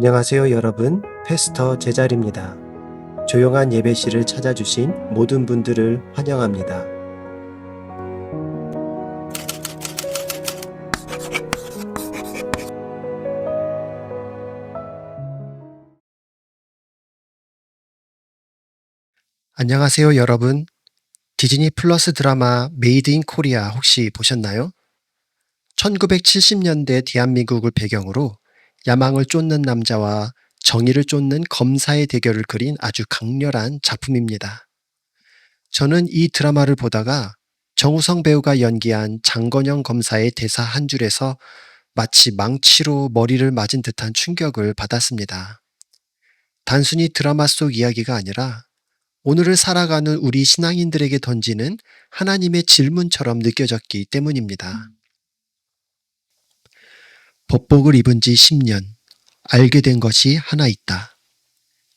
안녕하세요 여러분, 패스터 제자리입니다. 조용한 예배실을 찾아주신 모든 분들을 환영합니다. 안녕하세요 여러분. 디즈니 플러스 드라마 메이드 인 코리아 혹시 보셨나요? 1970년대 대한민국을 배경으로 야망을 쫓는 남자와 정의를 쫓는 검사의 대결을 그린 아주 강렬한 작품입니다. 저는 이 드라마를 보다가 정우성 배우가 연기한 장건영 검사의 대사 한 줄에서 마치 망치로 머리를 맞은 듯한 충격을 받았습니다. 단순히 드라마 속 이야기가 아니라 오늘을 살아가는 우리 신앙인들에게 던지는 하나님의 질문처럼 느껴졌기 때문입니다. 법복을 입은 지 10년, 알게 된 것이 하나 있다.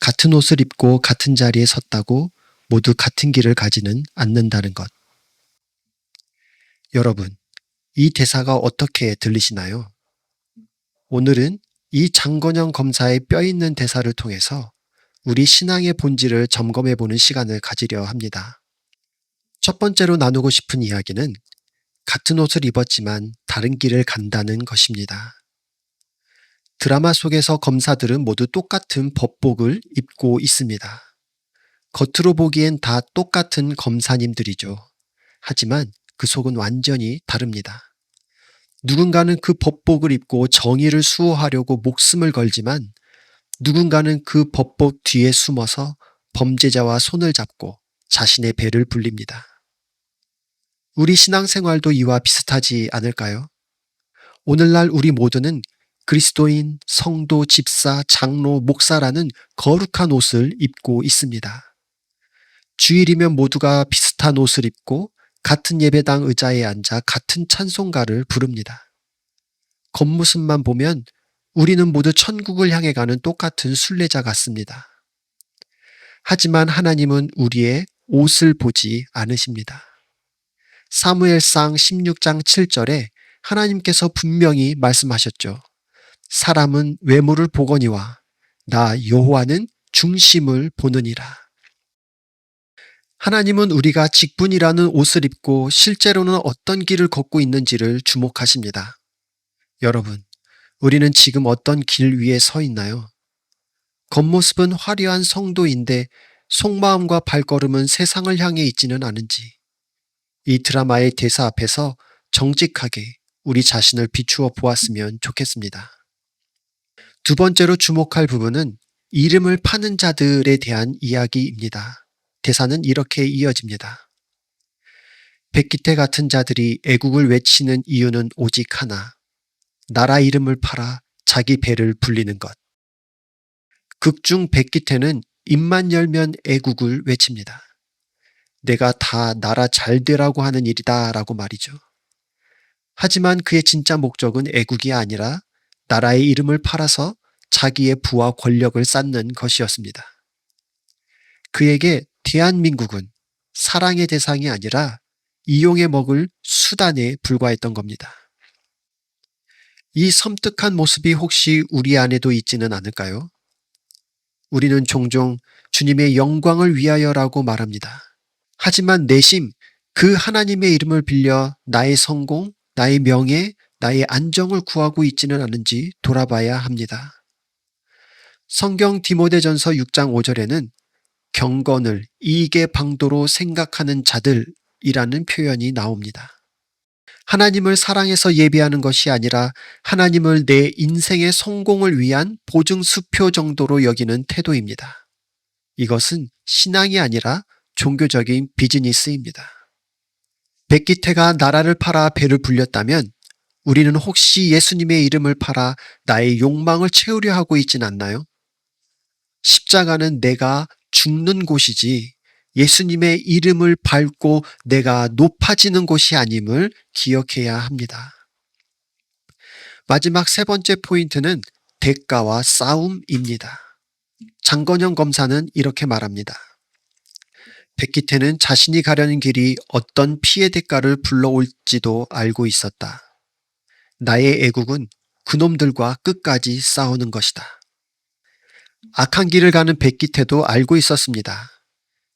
같은 옷을 입고 같은 자리에 섰다고 모두 같은 길을 가지는 않는다는 것. 여러분, 이 대사가 어떻게 들리시나요? 오늘은 이 장건영 검사의 뼈 있는 대사를 통해서 우리 신앙의 본질을 점검해 보는 시간을 가지려 합니다. 첫 번째로 나누고 싶은 이야기는 같은 옷을 입었지만 다른 길을 간다는 것입니다. 드라마 속에서 검사들은 모두 똑같은 법복을 입고 있습니다. 겉으로 보기엔 다 똑같은 검사님들이죠. 하지만 그 속은 완전히 다릅니다. 누군가는 그 법복을 입고 정의를 수호하려고 목숨을 걸지만 누군가는 그 법복 뒤에 숨어서 범죄자와 손을 잡고 자신의 배를 불립니다. 우리 신앙생활도 이와 비슷하지 않을까요? 오늘날 우리 모두는 그리스도인, 성도, 집사, 장로, 목사라는 거룩한 옷을 입고 있습니다. 주일이면 모두가 비슷한 옷을 입고 같은 예배당 의자에 앉아 같은 찬송가를 부릅니다. 겉모습만 보면 우리는 모두 천국을 향해 가는 똑같은 순례자 같습니다. 하지만 하나님은 우리의 옷을 보지 않으십니다. 사무엘상 16장 7절에 하나님께서 분명히 말씀하셨죠. 사람은 외모를 보거니와 나 여호와는 중심을 보느니라. 하나님은 우리가 직분이라는 옷을 입고 실제로는 어떤 길을 걷고 있는지를 주목하십니다. 여러분, 우리는 지금 어떤 길 위에 서 있나요? 겉모습은 화려한 성도인데 속마음과 발걸음은 세상을 향해 있지는 않은지 이 드라마의 대사 앞에서 정직하게 우리 자신을 비추어 보았으면 좋겠습니다. 두 번째로 주목할 부분은 이름을 파는 자들에 대한 이야기입니다. 대사는 이렇게 이어집니다. 백기태 같은 자들이 애국을 외치는 이유는 오직 하나. 나라 이름을 팔아 자기 배를 불리는 것. 극중 백기태는 입만 열면 애국을 외칩니다. 내가 다 나라 잘 되라고 하는 일이다 라고 말이죠. 하지만 그의 진짜 목적은 애국이 아니라 나라의 이름을 팔아서 자기의 부와 권력을 쌓는 것이었습니다. 그에게 대한민국은 사랑의 대상이 아니라 이용해 먹을 수단에 불과했던 겁니다. 이 섬뜩한 모습이 혹시 우리 안에도 있지는 않을까요? 우리는 종종 주님의 영광을 위하여라고 말합니다. 하지만 내심 그 하나님의 이름을 빌려 나의 성공, 나의 명예, 나의 안정을 구하고 있지는 않은지 돌아봐야 합니다. 성경 디모데전서 6장 5절에는 경건을 이익의 방도로 생각하는 자들이라는 표현이 나옵니다. 하나님을 사랑해서 예배하는 것이 아니라 하나님을 내 인생의 성공을 위한 보증수표 정도로 여기는 태도입니다. 이것은 신앙이 아니라 종교적인 비즈니스입니다. 백기태가 나라를 팔아 배를 불렸다면 우리는 혹시 예수님의 이름을 팔아 나의 욕망을 채우려 하고 있진 않나요? 십자가는 내가 죽는 곳이지 예수님의 이름을 밟고 내가 높아지는 곳이 아님을 기억해야 합니다. 마지막 세 번째 포인트는 대가와 싸움입니다. 장건영 검사는 이렇게 말합니다. 백기태는 자신이 가려는 길이 어떤 피해 대가를 불러올지도 알고 있었다. 나의 애국은 그놈들과 끝까지 싸우는 것이다. 악한 길을 가는 백기태도 알고 있었습니다.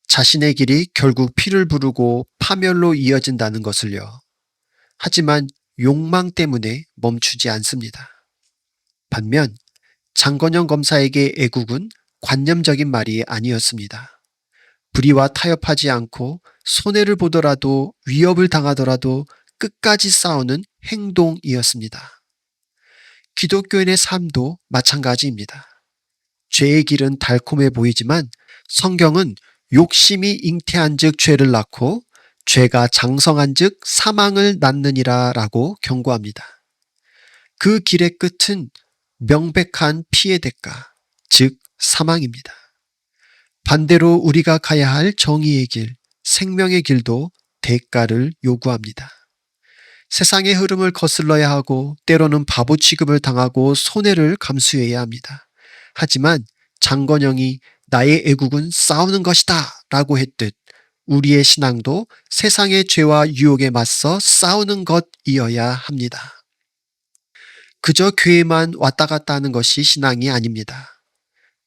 자신의 길이 결국 피를 부르고 파멸로 이어진다는 것을요. 하지만 욕망 때문에 멈추지 않습니다. 반면 장건영 검사에게 애국은 관념적인 말이 아니었습니다. 불의와 타협하지 않고 손해를 보더라도 위협을 당하더라도 끝까지 싸우는 행동이었습니다. 기독교인의 삶도 마찬가지입니다. 죄의 길은 달콤해 보이지만 성경은 욕심이 잉태한즉 죄를 낳고 죄가 장성한즉 사망을 낳느니라 라고 경고합니다. 그 길의 끝은 명백한 피의 대가, 즉 사망입니다. 반대로 우리가 가야 할 정의의 길, 생명의 길도 대가를 요구합니다. 세상의 흐름을 거슬러야 하고 때로는 바보 취급을 당하고 손해를 감수해야 합니다. 하지만 장건영이 나의 애국은 싸우는 것이다 라고 했듯 우리의 신앙도 세상의 죄와 유혹에 맞서 싸우는 것이어야 합니다. 그저 교회만 왔다 갔다 하는 것이 신앙이 아닙니다.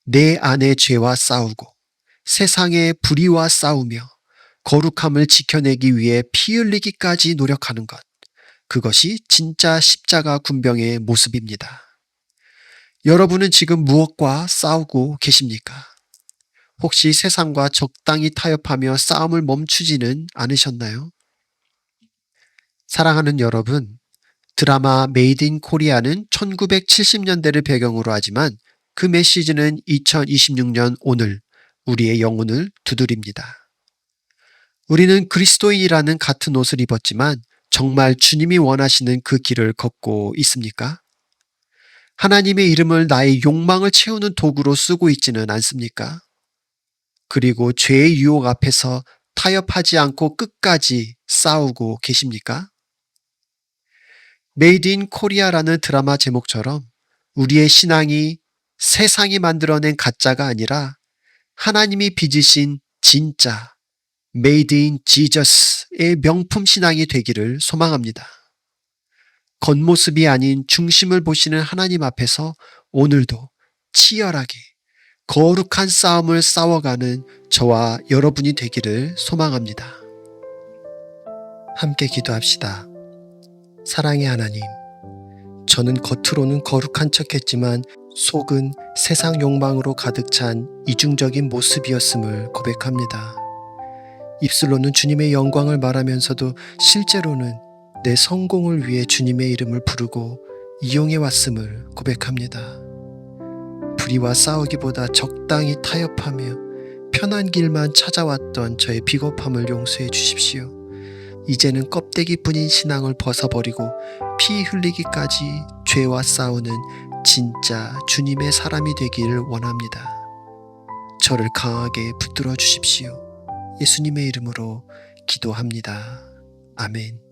내 안의 죄와 싸우고 세상의 불의와 싸우며 거룩함을 지켜내기 위해 피 흘리기까지 노력하는 것. 그것이 진짜 십자가 군병의 모습입니다. 여러분은 지금 무엇과 싸우고 계십니까? 혹시 세상과 적당히 타협하며 싸움을 멈추지는 않으셨나요? 사랑하는 여러분, 드라마 메이드 인 코리아는 1970년대를 배경으로 하지만 그 메시지는 2026년 오늘 우리의 영혼을 두드립니다. 우리는 그리스도인이라는 같은 옷을 입었지만 정말 주님이 원하시는 그 길을 걷고 있습니까? 하나님의 이름을 나의 욕망을 채우는 도구로 쓰고 있지는 않습니까? 그리고 죄의 유혹 앞에서 타협하지 않고 끝까지 싸우고 계십니까? 메이드 인 코리아라는 드라마 제목처럼 우리의 신앙이 세상이 만들어낸 가짜가 아니라 하나님이 빚으신 진짜 메이드 인 지저스의 명품 신앙이 되기를 소망합니다. 겉모습이 아닌 중심을 보시는 하나님 앞에서 오늘도 치열하게 거룩한 싸움을 싸워가는 저와 여러분이 되기를 소망합니다. 함께 기도합시다. 사랑의 하나님, 저는 겉으로는 거룩한 척했지만 속은 세상 욕망으로 가득 찬 이중적인 모습이었음을 고백합니다. 입술로는 주님의 영광을 말하면서도 실제로는 내 성공을 위해 주님의 이름을 부르고 이용해 왔음을 고백합니다. 불의와 싸우기보다 적당히 타협하며 편한 길만 찾아왔던 저의 비겁함을 용서해 주십시오. 이제는 껍데기뿐인 신앙을 벗어버리고 피 흘리기까지 죄와 싸우는 진짜 주님의 사람이 되기를 원합니다. 저를 강하게 붙들어 주십시오. 예수님의 이름으로 기도합니다. 아멘.